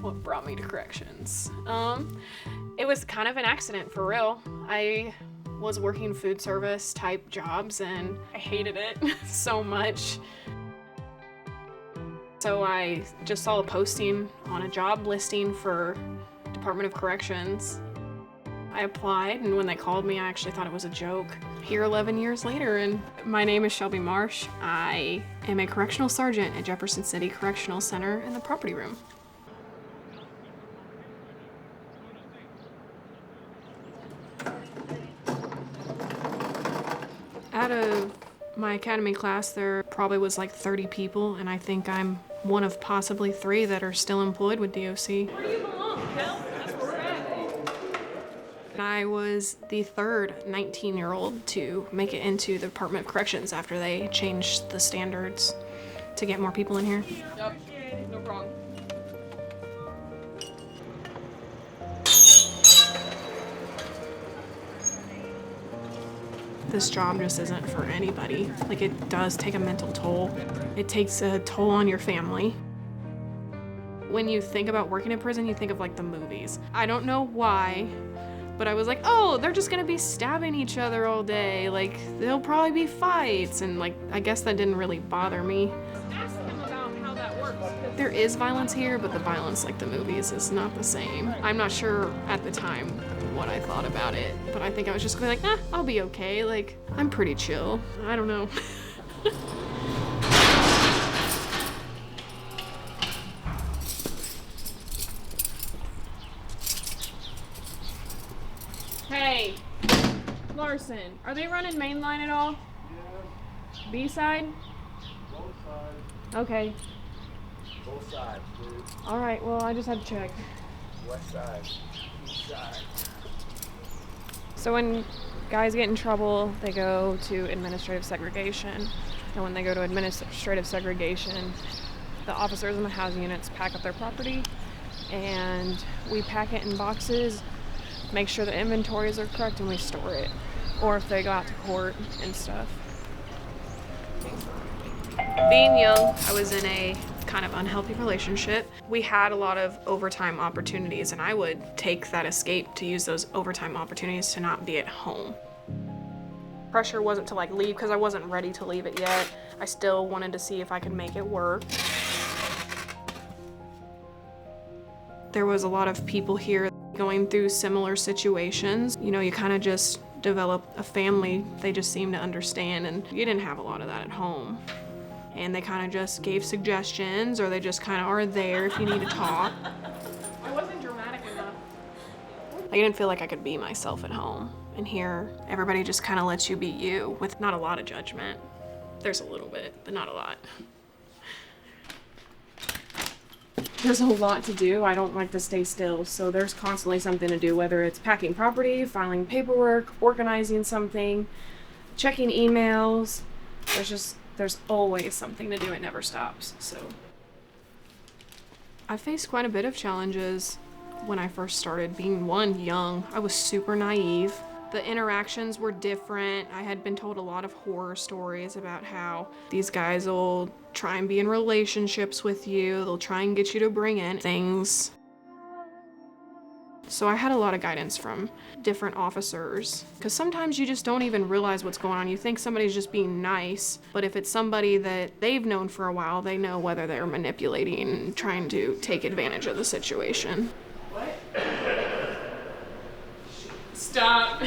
What brought me to corrections? It was kind of an accident, for real. I was working food service type jobs and I hated it so much. So I just saw a posting on a job listing for Department of Corrections. I applied, and when they called me, I actually thought it was a joke. Here 11 years later, and my name is Shelby Marsh. I am a correctional sergeant at Jefferson City Correctional Center in the property room. Out of my academy class, there probably was like 30 people, and I think I'm one of possibly 3 that are still employed with DOC. Where do you belong, Kel? That's where we're at. I was the 3rd 19-year-old to make it into the Department of Corrections after they changed the standards to get more people in here. Yep, no problem. This job just isn't for anybody. Like, it does take a mental toll. It takes a toll on your family. When you think about working in prison, you think of like the movies. I don't know why, but I was like, oh, they're just gonna be stabbing each other all day. Like, there'll probably be fights. And like, I guess that didn't really bother me. Ask them about how that works. There is violence here, but the violence like the movies is not the same. I'm not sure at the time what I thought about it, but I think I was just gonna be like, I'll be okay. Like, I'm pretty chill. I don't know. Hey, Larson, are they running main line at all? Yeah, B-side? both sides. Okay. Both sides, dude. All right, well, I just had to check. West side, east side. So when guys get in trouble, they go to administrative segregation. And when they go to administrative segregation, the officers in the housing units pack up their property, and we pack it in boxes, make sure the inventories are correct, and we store it. Or if they go out to court and stuff. Being young, I was in a kind of unhealthy relationship. We had a lot of overtime opportunities, and I would take that escape to use those overtime opportunities to not be at home. Pressure wasn't to like leave because I wasn't ready to leave it yet. I still wanted to see if I could make it work. There was a lot of people here going through similar situations. You know, you kind of just develop a family. They just seem to understand, and you didn't have a lot of that at home. And they kind of just gave suggestions, or they just kind of are there if you need to talk. I wasn't dramatic enough. I didn't feel like I could be myself at home. And here, everybody just kind of lets you be you with not a lot of judgment. There's a little bit, but not a lot. There's a lot to do. I don't like to stay still, so there's constantly something to do, whether it's packing property, filing paperwork, organizing something, checking emails. There's always something to do. It never stops, so. I faced quite a bit of challenges when I first started. Being young, I was super naive. The interactions were different. I had been told a lot of horror stories about how these guys will try and be in relationships with you. They'll try and get you to bring in things. So I had a lot of guidance from different officers, because sometimes you just don't even realize what's going on. You think somebody's just being nice, but if it's somebody that they've known for a while, they know whether they're manipulating and trying to take advantage of the situation. What? Stop.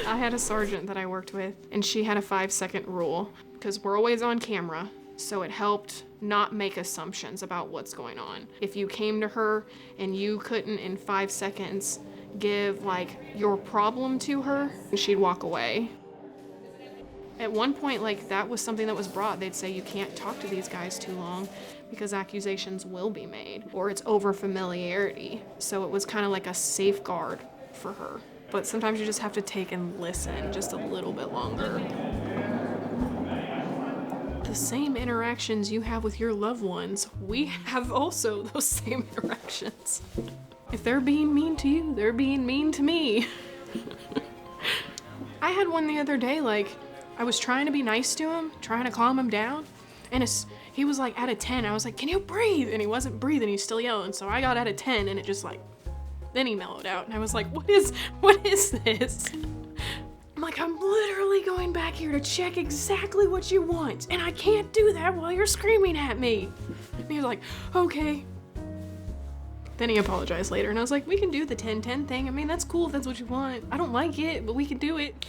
I had a sergeant that I worked with, and she had a 5-second rule, because we're always on camera, so it helped not make assumptions about what's going on. If you came to her and you couldn't in 5 seconds give like your problem to her, she'd walk away. At one point, like, that was something that was brought. They'd say you can't talk to these guys too long because accusations will be made, or it's over familiarity. So it was kind of like a safeguard for her. But sometimes you just have to take and listen just a little bit longer. The same interactions you have with your loved ones, we have also those same interactions. If they're being mean to you, they're being mean to me. I had one the other day, like, I was trying to be nice to him, trying to calm him down, And he was like at a 10. I was like, can you breathe? And he wasn't breathing, he's still yelling. So I got at a 10 and it just like, then he mellowed out. And I was like, what is this? I'm like, I'm literally going back here to check exactly what you want. And I can't do that while you're screaming at me. And he was like, okay. Then he apologized later and I was like, we can do the 10-10 thing. I mean, that's cool if that's what you want. I don't like it, but we can do it.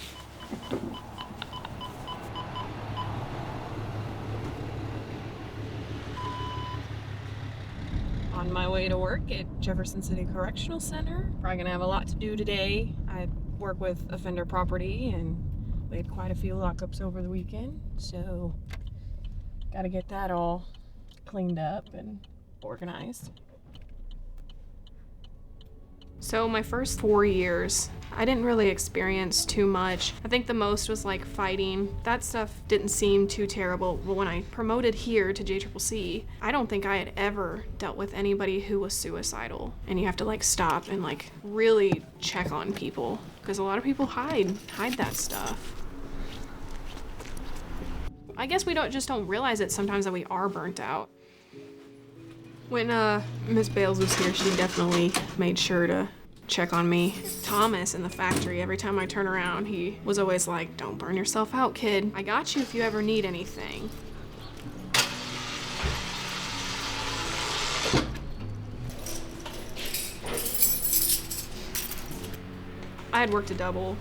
On my way to work at Jefferson City Correctional Center. Probably gonna have a lot to do today. I work with offender property and we had quite a few lockups over the weekend. So gotta get that all cleaned up and organized. So my first 4 years, I didn't really experience too much. I think the most was like fighting. That stuff didn't seem too terrible. But when I promoted here to JCCC, I don't think I had ever dealt with anybody who was suicidal. And you have to like stop and like really check on people because a lot of people hide that stuff. I guess we don't realize it sometimes that we are burnt out. When Miss Bales was here, she definitely made sure to check on me. Thomas in the factory, every time I turn around, he was always like, don't burn yourself out, kid. I got you if you ever need anything. I had worked a double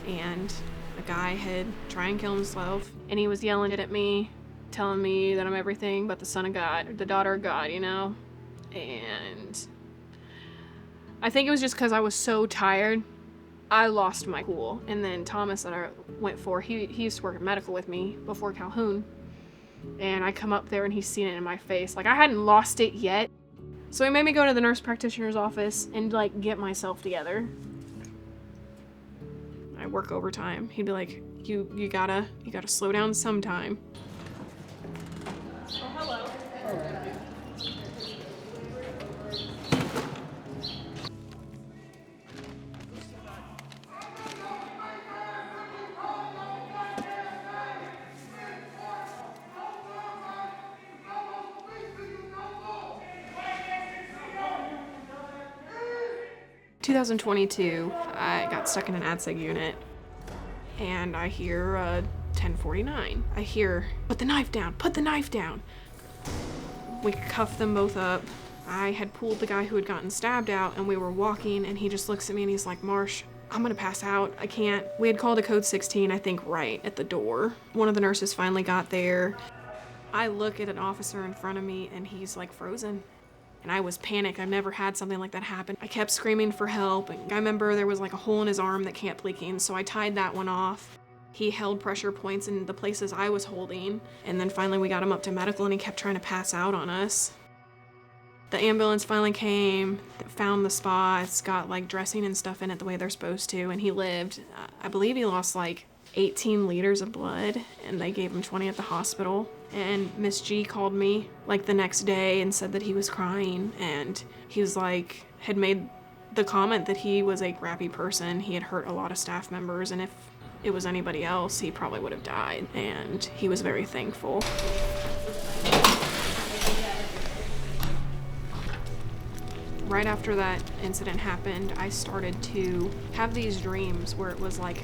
and a guy had tried and kill himself and he was yelling at me, telling me that I'm everything but the son of God, or the daughter of God, you know? And I think it was just because I was so tired, I lost my cool. And then Thomas that I went for, he used to work at medical with me before Calhoun. And I come up there and he's seen it in my face. Like I hadn't lost it yet. So he made me go to the nurse practitioner's office and like get myself together. I work overtime. He'd be like, you gotta slow down sometime. Oh, hello. 2022, I got stuck in an ADSEG unit and I hear 1049. I hear, put the knife down, put the knife down. We cuffed them both up. I had pulled the guy who had gotten stabbed out and we were walking and he just looks at me and he's like, Marsh, I'm gonna pass out, I can't. We had called a code 16, I think, right at the door. One of the nurses finally got there. I look at an officer in front of me and he's like frozen. And I was panicked. I've never had something like that happen. I kept screaming for help. And I remember there was like a hole in his arm that kept leaking, so I tied that one off. He held pressure points in the places I was holding. And then finally we got him up to medical and he kept trying to pass out on us. The ambulance finally came, found the spots, got like dressing and stuff in it the way they're supposed to, and he lived. I believe he lost like 18 liters of blood and they gave him 20 at the hospital. And Miss G called me like the next day and said that he was crying and he was like, had made the comment that he was a crappy person. He had hurt a lot of staff members and if it was anybody else, he probably would have died. And he was very thankful. Right after that incident happened, I started to have these dreams where it was like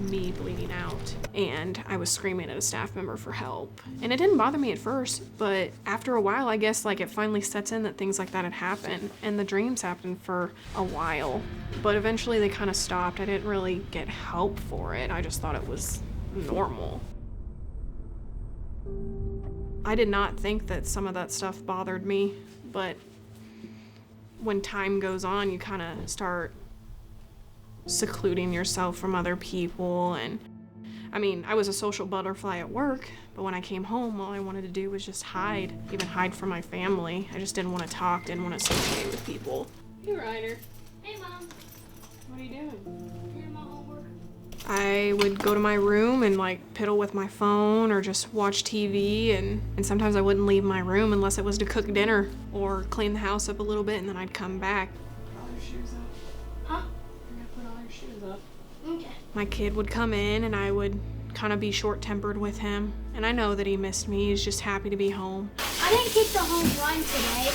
me bleeding out and I was screaming at a staff member for help. And it didn't bother me at first, but after a while, I guess like it finally sets in that things like that had happened and the dreams happened for a while. But eventually they kind of stopped. I didn't really get help for it. I just thought it was normal. I did not think that some of that stuff bothered me, but when time goes on, you kind of start secluding yourself from other people. And I mean, I was a social butterfly at work, but when I came home, all I wanted to do was just hide, even hide from my family. I just didn't want to talk, didn't want to associate with people. Hey, Ryder. Hey, Mom. What are you doing? Here's my homework. I would go to my room and like piddle with my phone or just watch TV, and sometimes I wouldn't leave my room unless it was to cook dinner or clean the house up a little bit, and then I'd come back. Put all your shoes up. Huh? You're gonna put all your shoes up. Okay. My kid would come in and I would kind of be short-tempered with him. And I know that he missed me. He's just happy to be home. I didn't kick the home run today.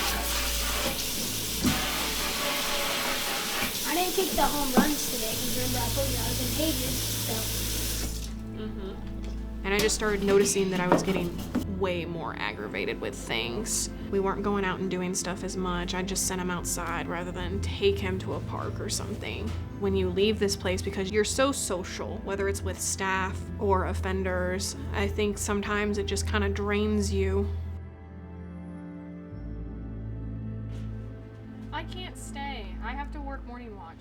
I didn't kick the home runs today because remember I told you I was in pages, so. And I just started noticing that I was getting way more aggravated with things. We weren't going out and doing stuff as much. I just sent him outside rather than take him to a park or something. When you leave this place, because you're so social, whether it's with staff or offenders, I think sometimes it just kind of drains you. I can't stay. I have to work morning watch.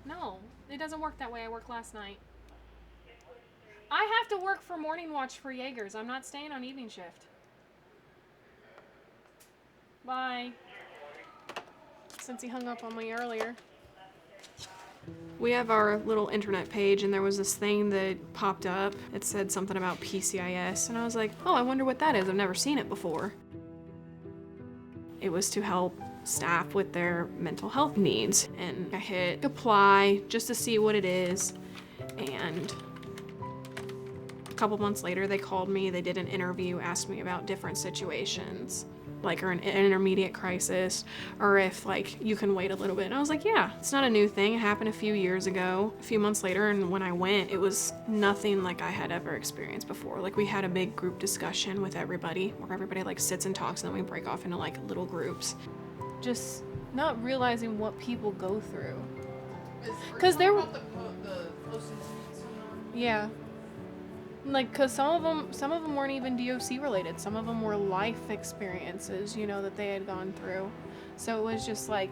No, it doesn't work that way. I worked last night. I have to work for morning watch for Jaegers. I'm not staying on evening shift. Bye. Since he hung up on me earlier. We have our little internet page, and there was this thing that popped up. It said something about PCIS, and I was like, oh, I wonder what that is. I've never seen it before. It was to help staff with their mental health needs, and I hit apply just to see what it is, and a couple months later, they called me, they did an interview, asked me about different situations, like or an intermediate crisis, or if like you can wait a little bit. And I was like, yeah, it's not a new thing. It happened a few years ago, a few months later, and when I went, it was nothing like I had ever experienced before. Like we had a big group discussion with everybody, where everybody like sits and talks, and then we break off into like little groups. Just not realizing what people go through. Because there were yeah. Like, cause some of them weren't even DOC related. Some of them were life experiences, you know, that they had gone through. So it was just like,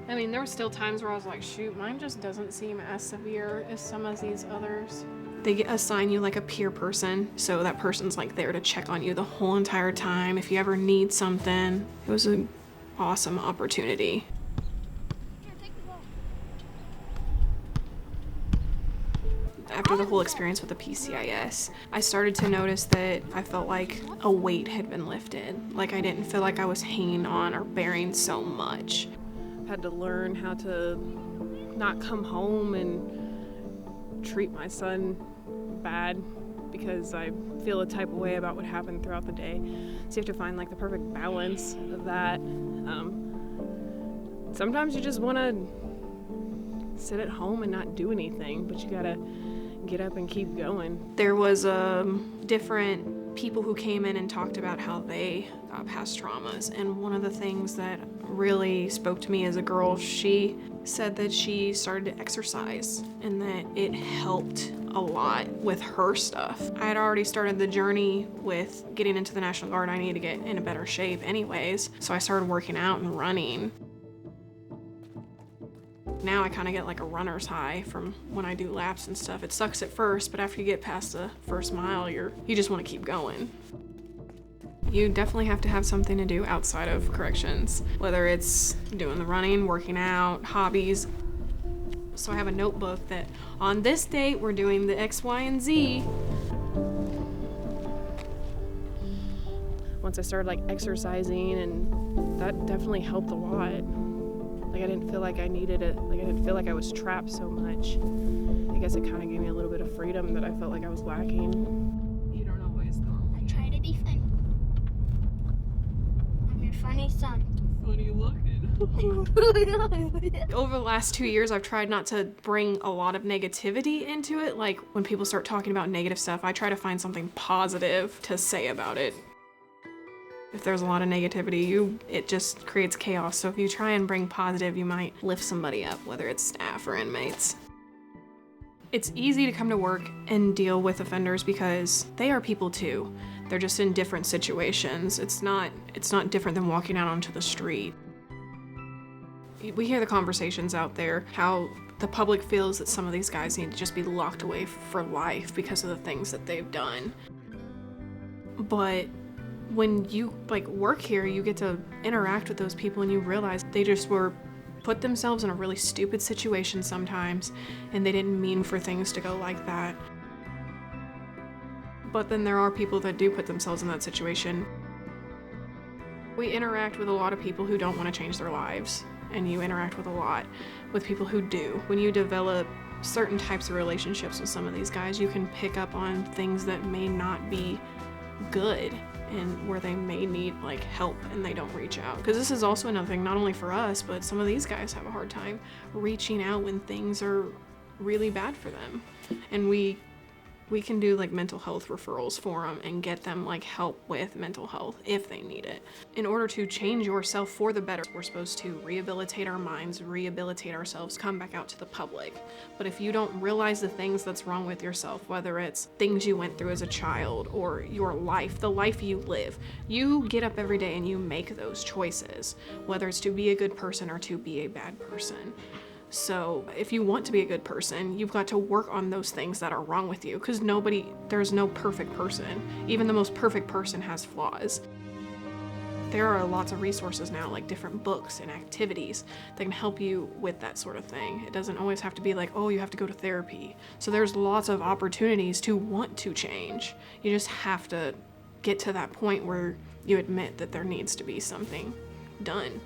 I mean, there were still times where I was like, shoot, mine just doesn't seem as severe as some of these others. They assign you like a peer person, so that person's like there to check on you the whole entire time. If you ever need something, it was an awesome opportunity. After the whole experience with the PCIS, I started to notice that I felt like a weight had been lifted. Like I didn't feel like I was hanging on or bearing so much. I've had to learn how to not come home and treat my son bad because I feel a type of way about what happened throughout the day. So you have to find like the perfect balance of that. Sometimes you just want to sit at home and not do anything, but you gotta get up and keep going. There was different people who came in and talked about how they got past traumas, and one of the things that really spoke to me as a girl, she said that she started to exercise and that it helped a lot with her stuff. I had already started the journey with getting into the National Guard. I needed to get in a better shape anyways, so I started working out and running. Now I kind of get like a runner's high from when I do laps and stuff. It sucks at first, but after you get past the first mile, you just want to keep going. You definitely have to have something to do outside of corrections, whether it's doing the running, working out, hobbies. So I have a notebook that on this date, we're doing the X, Y, and Z. Once I started like exercising, and that definitely helped a lot. Like I didn't feel like I needed it. Like I didn't feel like I was trapped so much. I guess it kind of gave me a little bit of freedom that I felt like I was lacking. You don't always know. I try to be funny. I'm your funny son. Funny looking. Over the last 2 years, I've tried not to bring a lot of negativity into it. Like when people start talking about negative stuff, I try to find something positive to say about it. If there's a lot of negativity, it just creates chaos. So if you try and bring positive, you might lift somebody up, whether it's staff or inmates. It's easy to come to work and deal with offenders because they are people too. They're just in different situations. It's not different than walking out onto the street. We hear the conversations out there, how the public feels that some of these guys need to just be locked away for life because of the things that they've done. But when you work here, you get to interact with those people and you realize they just put themselves in a really stupid situation sometimes, and they didn't mean for things to go like that. But then there are people that do put themselves in that situation. We interact with a lot of people who don't want to change their lives, and you interact with a lot with people who do. When you develop certain types of relationships with some of these guys, you can pick up on things that may not be good and where they may need like help and they don't reach out. Because this is also another thing, not only for us, but some of these guys have a hard time reaching out when things are really bad for them. And we can do like mental health referrals for them and get them like help with mental health if they need it. In order to change yourself for the better, we're supposed to rehabilitate our minds, rehabilitate ourselves, come back out to the public. But if you don't realize the things that's wrong with yourself, whether it's things you went through as a child or your life, the life you live, you get up every day and you make those choices, whether it's to be a good person or to be a bad person. So if you want to be a good person, you've got to work on those things that are wrong with you, because there's no perfect person. Even the most perfect person has flaws. There are lots of resources now, like different books and activities that can help you with that sort of thing. It doesn't always have to be like, oh, you have to go to therapy. So there's lots of opportunities to want to change. You just have to get to that point where you admit that there needs to be something done.